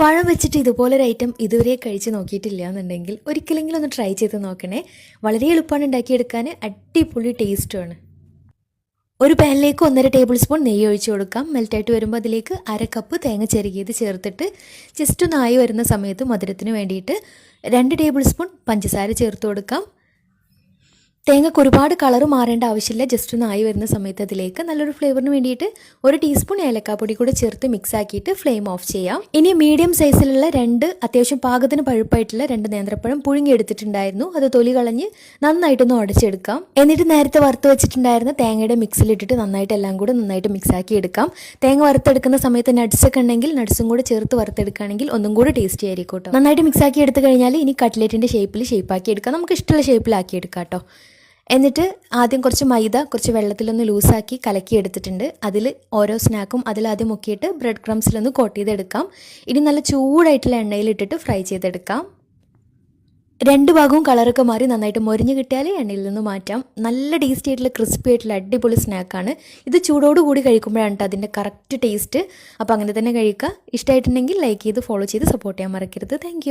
പഴം വെച്ചിട്ട് ഇതുപോലൊരു ഐറ്റം ഇതുവരെ കഴിച്ച് നോക്കിയിട്ടില്ല എന്നുണ്ടെങ്കിൽ ഒരിക്കലെങ്കിലും ഒന്ന് ട്രൈ ചെയ്ത് നോക്കണേ. വളരെ എളുപ്പമാണ് ഉണ്ടാക്കിയെടുക്കാൻ, അടിപൊളി ടേസ്റ്റുമാണ്. ഒരു പാനിലേക്ക് 1.5 ടേബിൾ സ്പൂൺ നെയ്യ് ഒഴിച്ച് കൊടുക്കാം. മെൽറ്റായിട്ട് വരുമ്പോൾ അതിലേക്ക് 1/2 കപ്പ് തേങ്ങ ചിരകിയത് ചേർത്തിട്ട് ജസ്റ്റ് ഒന്ന് ആയി വരുന്ന സമയത്ത് മധുരത്തിന് വേണ്ടിയിട്ട് 2 ടേബിൾ സ്പൂൺ പഞ്ചസാര ചേർത്ത് കൊടുക്കാം. തേങ്ങക്ക് ഒരുപാട് കളർ മാറേണ്ട ആവശ്യമില്ല. ജസ്റ്റ് ഒന്ന് ആയി വരുന്ന സമയത്ത് അതിലേക്ക് നല്ലൊരു ഫ്ലേവറിന് വേണ്ടിയിട്ട് 1 ടീസ്പൂൺ ഏലക്കാപ്പൊടി കൂടെ ചേർത്ത് മിക്സ് ആക്കിയിട്ട് ഫ്ലെയിം ഓഫ് ചെയ്യാം. ഇനി മീഡിയം സൈസിലുള്ള 2 അത്യാവശ്യം പാകത്തിന് പഴുപ്പായിട്ടുള്ള 2 നേന്ത്രപ്പഴം പുഴുങ്ങിയെടുത്തിട്ടുണ്ടായിരുന്നു. അത് തൊലി കളഞ്ഞ് നന്നായിട്ടൊന്ന് ഉടച്ചെടുക്കാം. എന്നിട്ട് നേരത്തെ വറുത്ത് വെച്ചിട്ടുണ്ടായിരുന്ന തേങ്ങയുടെ മിക്സിലിട്ടിട്ട് നന്നായിട്ട് എല്ലാം കൂടെ നന്നായിട്ട് മിക്സ് ആക്കി എടുക്കാം. തേങ്ങ വറുത്തെടുക്കുന്ന സമയത്ത് നട്ട്സ് ഒക്കെ ഉണ്ടെങ്കിൽ നട്ട്സും കൂടെ ചേർത്ത് വറുത്തെടുക്കുകയാണെങ്കിൽ ഒന്നും കൂടെ ടേസ്റ്റി ആയിരിക്കും കേട്ടോ. നന്നായിട്ട് മിക്സ് ആക്കി എടുത്തു കഴിഞ്ഞാൽ ഇനി കട്ട്ലേറ്റിൻ്റെ ഷേപ്പാക്കി എടുക്കാം. നമുക്ക് ഇഷ്ടമുള്ള ഷേപ്പിലാക്കി എടുക്കാം കേട്ടോ. എന്നിട്ട് ആദ്യം കുറച്ച് മൈദ കുറച്ച് വെള്ളത്തിലൊന്ന് ലൂസാക്കി കലക്കിയെടുത്തിട്ടുണ്ട്. അതിൽ ഓരോ സ്നാക്കും അതിലാദ്യം മുക്കിയിട്ട് ബ്രെഡ് ക്രംസിലൊന്ന് കോട്ട് ചെയ്തെടുക്കാം. ഇനി നല്ല ചൂടായിട്ടുള്ള എണ്ണയിലിട്ടിട്ട് ഫ്രൈ ചെയ്തെടുക്കാം. 2 ഭാഗവും കളറൊക്കെ മാറി നന്നായിട്ട് മൊരിഞ്ഞ് കിട്ടിയാൽ എണ്ണയിൽ നിന്ന് മാറ്റാം. നല്ല ടേസ്റ്റി ആയിട്ടുള്ള ക്രിസ്പി ആയിട്ടുള്ള അടിപൊളി സ്നാക്കാണ് ഇത്. ചൂടോടുകൂടി കഴിക്കുമ്പോഴാണ് അതിൻ്റെ കറക്റ്റ് ടേസ്റ്റ്. അപ്പോൾ അങ്ങനെ തന്നെ കഴിക്കുക. ഇഷ്ടമായിട്ടുണ്ടെങ്കിൽ ലൈക്ക് ചെയ്ത് ഫോളോ ചെയ്ത് സപ്പോർട്ട് ചെയ്യാൻ മറക്കരുത്. താങ്ക്